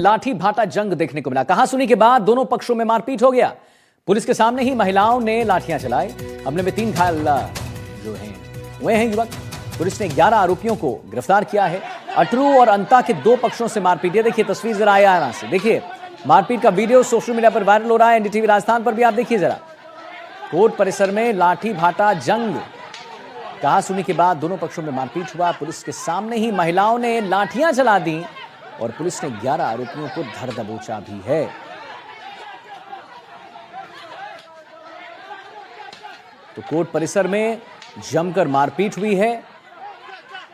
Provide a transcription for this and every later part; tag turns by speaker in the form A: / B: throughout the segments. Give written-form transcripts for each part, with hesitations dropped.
A: लाठी भाटा जंग देखने को मिला। कहासुनी के बाद दोनों पक्षों में मारपीट हो गया। पुलिस के सामने ही महिलाओं ने लाठियां चलाई। हमले में 3 घायल जो हैं हुए हैं युवक। पुलिस ने 11 आरोपियों को गिरफ्तार किया है। अटरू और अंता के 2 पक्षों से मारपीट। ये देखिए तस्वीर जरा आया यहां से देखिए। मारपीट का वीडियो सोशल मीडिया पर वायरल हो रहा है। एनडीटीवी राजस्थान पर भी आप देखिए जरा। कोर्ट परिसर में लाठी भाटा जंग। कहासुनी के बाद दोनों पक्षों में मारपीट हुआ। पुलिस के सामने ही महिलाओं ने लाठियां चला दी और पुलिस ने 11 आरोपियों को धर दबोचा भी है। तो कोर्ट परिसर में जमकर मारपीट हुई है।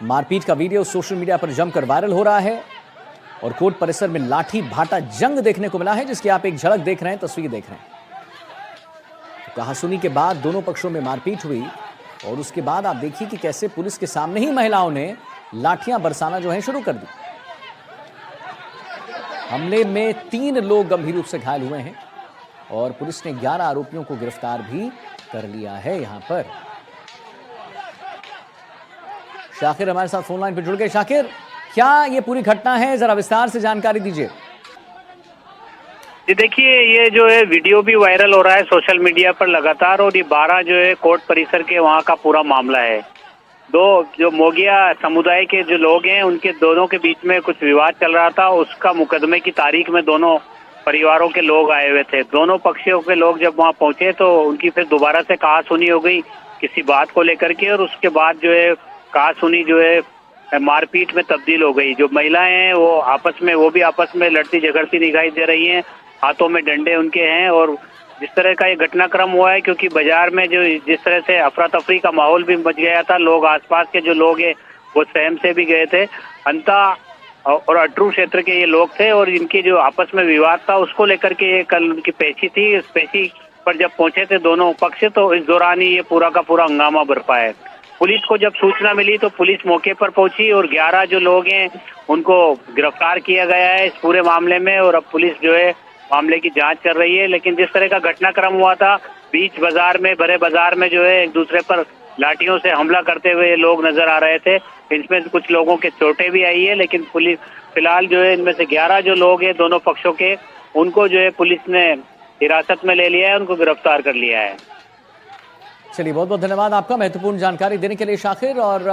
A: मारपीट का वीडियो सोशल मीडिया पर जमकर वायरल हो रहा है और कोर्ट परिसर में लाठी भाटा जंग देखने को मिला है, जिसकी आप एक झलक देख रहे हैं, तस्वीर देख रहे हैं। तो कहासुनी के बाद दोनों पक्षों में मारपीट हुई और उसके बाद आप देखिए कि कैसे पुलिस के सामने ही महिलाओं ने लाठियां बरसाना जो है शुरू कर दी। हमले में 3 लोग गंभीर रूप से घायल हुए हैं और पुलिस ने 11 आरोपियों को गिरफ्तार भी कर लिया है। यहां पर शाकिर हमारे साथ फोन लाइन पर जुड़ गए। शाकिर, क्या ये पूरी घटना है, जरा विस्तार से जानकारी दीजिए।
B: जी देखिए, ये जो है वीडियो भी वायरल हो रहा है सोशल मीडिया पर लगातार, और ये 12 जो है कोर्ट परिसर के वहां का पूरा मामला है। 2 जो मोगिया समुदाय के जो लोग हैं उनके दोनों के बीच में कुछ विवाद चल रहा था। उसका मुकदमे की तारीख में दोनों परिवारों के लोग आए हुए थे। दोनों पक्षों के लोग जब वहां पहुंचे तो उनकी फिर दोबारा से कहासुनी हो गई किसी बात को लेकर के, और उसके बाद जो है कहासुनी जो है मारपीट में तब्दील हो गई। जो महिलाएं हैं वो भी आपस में लड़ती झगड़ती दिखाई दे रही हैं। हाथों में डंडे उनके हैं और जिस तरह का ये घटनाक्रम हुआ है, क्योंकि बाजार में जो जिस तरह से अफरा तफरी का माहौल भी मच गया था, लोग आसपास के जो लोग हैं वो सहम से भी गए थे। अंता और अटरू क्षेत्र के ये लोग थे और इनके जो आपस में विवाद था उसको लेकर के ये कल उनकी पेशी थी। इस पेशी पर जब पहुंचे थे दोनों पक्ष, तो इस दौरान ही ये पूरा का पूरा हंगामा बरपा है। पुलिस को जब सूचना मिली तो पुलिस मौके पर पहुंची और 11 जो लोग हैं उनको गिरफ्तार किया गया है इस पूरे मामले में, और अब पुलिस जो है मामले की जांच कर रही है। लेकिन जिस तरह का घटनाक्रम हुआ था, बीच बाजार में, भरे बाजार में जो है एक दूसरे पर लाठियों से हमला करते हुए लोग नजर आ रहे थे। इनमें कुछ लोगों के चोटें भी आई है, लेकिन पुलिस फिलहाल जो है इनमें से 11 जो लोग हैं दोनों पक्षों के, उनको जो है पुलिस ने हिरासत में ले लिया है, उनको गिरफ्तार कर लिया है।
A: चलिए, बहुत बहुत धन्यवाद आपका महत्वपूर्ण जानकारी देने के लिए शाकिर। और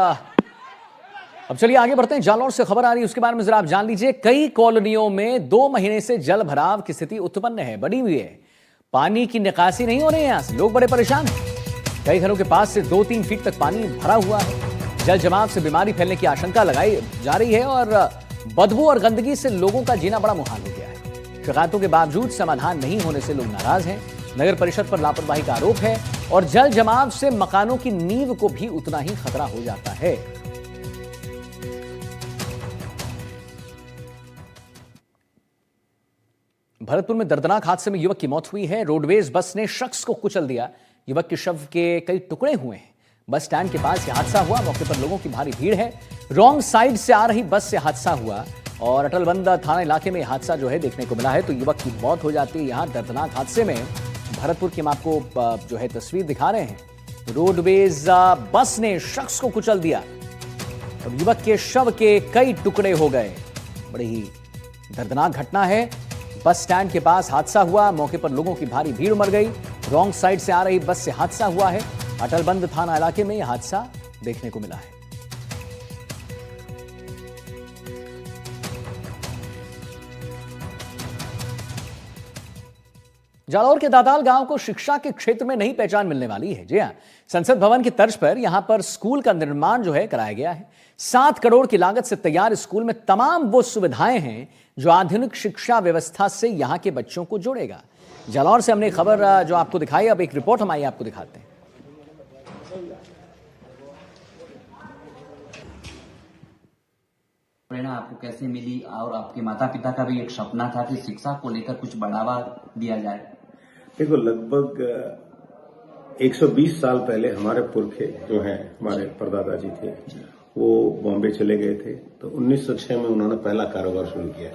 A: अब चलिए आगे बढ़ते हैं। जालौर से खबर आ रही है, उसके बारे में जरा आप जान लीजिए। कई कॉलोनियों में 2 महीने से जल भराव की स्थिति उत्पन्न है, बनी हुई है। पानी की निकासी नहीं हो रही है, यहां से लोग बड़े परेशान हैं। कई घरों के पास से 2-3 फीट तक पानी भरा हुआ है। जल जमाव से बीमारी फैलने की आशंका लगाई जा रही है और बदबू और गंदगी से लोगों का जीना बड़ा मुहाल हो गया है। शिकायतों के बावजूद समाधान नहीं होने से लोग नाराज हैं। नगर परिषद पर लापरवाही का आरोप है और जल जमाव से मकानों की नींव को भी उतना ही खतरा हो जाता है। भरतपुर में दर्दनाक हादसे में युवक की मौत हुई है। रोडवेज बस ने शख्स को कुचल दिया। युवक के शव के कई टुकड़े हुए हैं। बस स्टैंड के पास यह हादसा हुआ। मौके पर लोगों की भारी भीड़ है। रॉन्ग साइड से आ रही बस से हादसा हुआ और अटलबंद थाना इलाके में हादसा जो है देखने को मिला है। तो युवक की मौत हो जाती है यहां दर्दनाक हादसे में। भरतपुर की हम आपको जो है तस्वीर दिखा रहे हैं। रोडवेज बस ने शख्स को कुचल दिया और युवक के शव के कई टुकड़े हो गए। बड़ी ही दर्दनाक घटना है। बस स्टैंड के पास हादसा हुआ। मौके पर लोगों की भारी भीड़ उमड़ गई। रॉन्ग साइड से आ रही बस से हादसा हुआ है। अटलबंद थाना इलाके में यह हादसा देखने को मिला है। जालौर के दाताल गांव को शिक्षा के क्षेत्र में नई पहचान मिलने वाली है। जी हां, संसद भवन की तर्ज पर यहां पर स्कूल का निर्माण जो है कराया गया है। 7 करोड़ की लागत से तैयार स्कूल में तमाम वो सुविधाएं हैं जो आधुनिक शिक्षा व्यवस्था से यहां के बच्चों को जोड़ेगा। जालौर से हमने खबर जो आपको दिखाई, अब एक रिपोर्ट हम आइए आपको दिखाते हैं।
C: प्रेरणा आपको कैसे मिली और आपके माता पिता का भी एक सपना था कि शिक्षा को लेकर कुछ बढ़ावा दिया जाए?
D: देखो, लगभग 120 साल पहले हमारे पुरखे जो हैं, हमारे परदादा जी थे, वो बॉम्बे चले गए थे। तो 1906 में उन्होंने पहला कारोबार शुरू किया।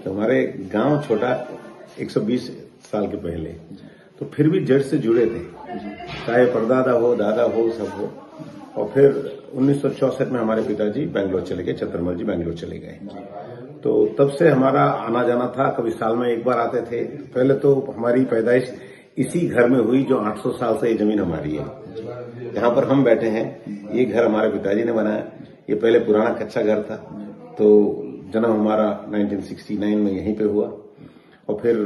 D: तो हमारे गांव छोटा 120 साल के पहले, तो फिर भी जड़ से जुड़े थे, चाहे परदादा हो, दादा हो, सब हो। और फिर 1964 में हमारे पिताजी बेंगलोर चले गए, चतुर्मल जी बेंगलोर चले गए। तो तब से हमारा आना जाना था, कभी साल में एक बार आते थे। पहले तो हमारी पैदाइश इसी घर में हुई जो 800 साल से ये जमीन हमारी है। यहाँ पर हम बैठे हैं, ये घर हमारे पिताजी ने बनाया। ये पहले पुराना कच्चा घर था, तो जन्म हमारा 1969 में यहीं पे हुआ और फिर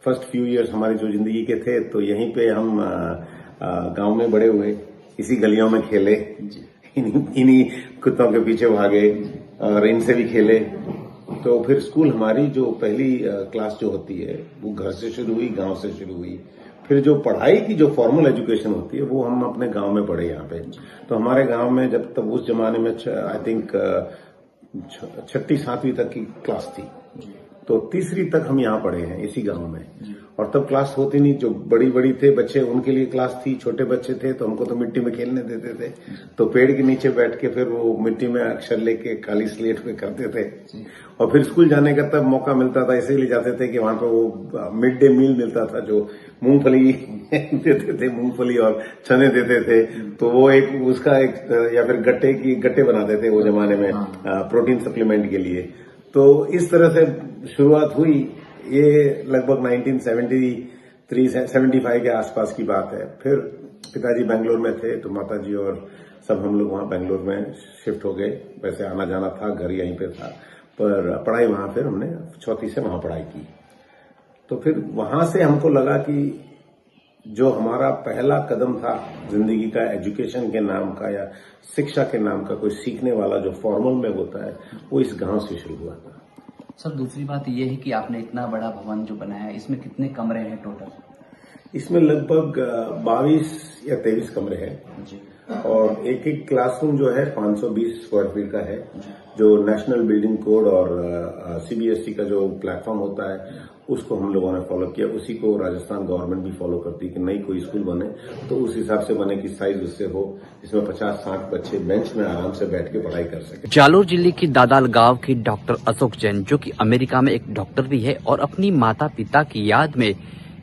D: फर्स्ट फ्यू इयर्स हमारी जो जिंदगी के थे तो यहीं पे हम गांव में बड़े हुए, इसी गलियों में खेले, इन्हीं कुत्तों के पीछे भागे और इनसे भी खेले। तो फिर स्कूल हमारी जो पहली क्लास जो होती है वो घर से शुरू हुई, गांव से शुरू हुई। फिर जो पढ़ाई की जो फॉर्मल एजुकेशन होती है वो हम अपने गांव में पढ़े यहाँ पे। तो हमारे गांव में जब तब उस जमाने में आई थिंक 6ठी 7वीं तक की क्लास थी, तो 3री तक हम यहाँ पढ़े हैं इसी गांव में। और तब क्लास होती नहीं, जो बड़ी थे बच्चे उनके लिए क्लास थी, छोटे बच्चे थे तो हमको तो मिट्टी में खेलने देते थे। तो पेड़ के नीचे बैठ के फिर वो मिट्टी में अक्षर लेके काली स्लेट पे करते थे। और फिर स्कूल जाने का तब मौका मिलता था, इसीलिए जाते थे कि वहां पे वो मिड डे मील मिलता था, जो मूंगफली देते थे, मूंगफली और चने देते थे। तो वो एक उसका एक या फिर गट्टे बनाते थे वो जमाने में प्रोटीन सप्लीमेंट के लिए। तो इस तरह से शुरुआत हुई। ये लगभग 1973-75 के आसपास की बात है। फिर पिताजी बेंगलोर में थे तो माताजी और सब हम लोग वहां बेंगलोर में शिफ्ट हो गए। वैसे आना जाना था, घर यहीं पे था, पर पढ़ाई वहां फिर हमने 4ठी से वहां पढ़ाई की। तो फिर वहां से हमको लगा कि जो हमारा पहला कदम था जिंदगी का, एजुकेशन के नाम का या शिक्षा के नाम का कोई सीखने वाला जो फॉर्मल में होता है, वो इस गांव से शुरू हुआ था।
C: सर दूसरी बात ये है कि आपने इतना बड़ा भवन जो बनाया है, इसमें कितने कमरे हैं टोटल?
D: इसमें लगभग 22 या 23 कमरे हैं और एक क्लासरूम जो है 520 स्क्वायर फीट का है, जो नेशनल बिल्डिंग कोड और CBSE का जो प्लेटफॉर्म होता है उसको हम लोगों ने फॉलो किया। उसी को राजस्थान गवर्नमेंट भी फॉलो करती है कि नई कोई स्कूल बने तो उस हिसाब से बने कि साइज उससे हो, जिसमें 50-60 बच्चे बेंच में आराम से बैठ के पढ़ाई कर सके।
E: जालोर जिले के दादाल गांव के डॉक्टर अशोक जैन, जो कि अमेरिका में एक डॉक्टर भी है और अपनी माता पिता की याद में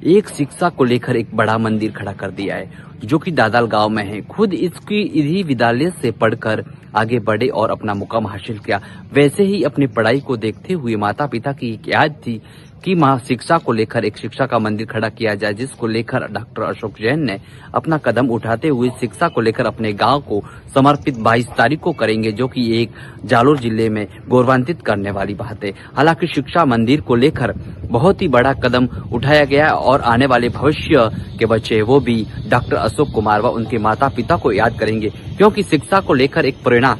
E: एक शिक्षा को लेकर एक बड़ा मंदिर खड़ा कर दिया है, जो कि दादाल गांव में है। खुद इसकी इसी विद्यालय से पढ़कर आगे बढ़े और अपना मुकाम हासिल किया। वैसे ही अपनी पढ़ाई को देखते हुए माता पिता की एक याद थी कि मां शिक्षा को लेकर एक शिक्षा का मंदिर खड़ा किया जाए, जिसको लेकर डॉक्टर अशोक जैन ने अपना कदम उठाते हुए शिक्षा को लेकर अपने गांव को समर्पित 22 तारीख को करेंगे, जो कि एक जालोर जिले में गौरवान्वित करने वाली बात है। हालांकि शिक्षा मंदिर को लेकर बहुत ही बड़ा कदम उठाया गया और आने वाले भविष्य के बच्चे वो भी डॉक्टर अशोक कुमार व उनके माता पिता को याद करेंगे, क्योंकि शिक्षा को लेकर एक प्रेरणा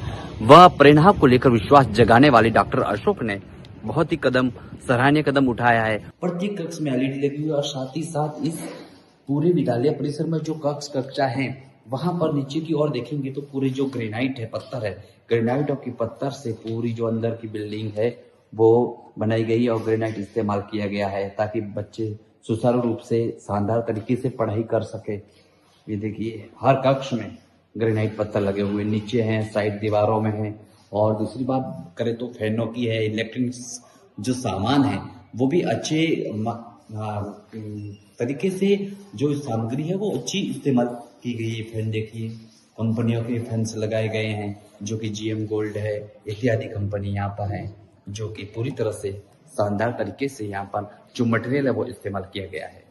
E: को लेकर विश्वास जगाने वाले डॉक्टर अशोक ने बहुत ही सराहनीय कदम उठाया है।
C: प्रत्येक कक्ष में LED लगी हुई और साथ ही साथ इस पूरे विद्यालय परिसर में जो कक्षा है वहां पर नीचे की ओर देखेंगे तो पूरे जो ग्रेनाइट है, पत्थर है, ग्रेनाइट और की पत्थर से पूरी जो अंदर की बिल्डिंग है वो बनाई गई और ग्रेनाइट इस्तेमाल किया गया है ताकि बच्चे सुचारू रूप से शानदार तरीके से पढ़ाई कर सके। ये देखिए हर कक्ष में ग्रेनाइट पत्थर लगे हुए नीचे हैं, साइड दीवारों में है। और दूसरी बात करें तो फैनों की है, इलेक्ट्रॉनिक्स जो सामान है वो भी अच्छे तरीके से जो सामग्री है वो अच्छी इस्तेमाल की गई है। फैन देखिए कंपनियों के फैंस लगाए गए हैं, जो कि GM गोल्ड है इत्यादि कंपनी यहाँ पर है, जो कि पूरी तरह से शानदार तरीके से यहाँ पर जो मटेरियल है वो इस्तेमाल किया गया है।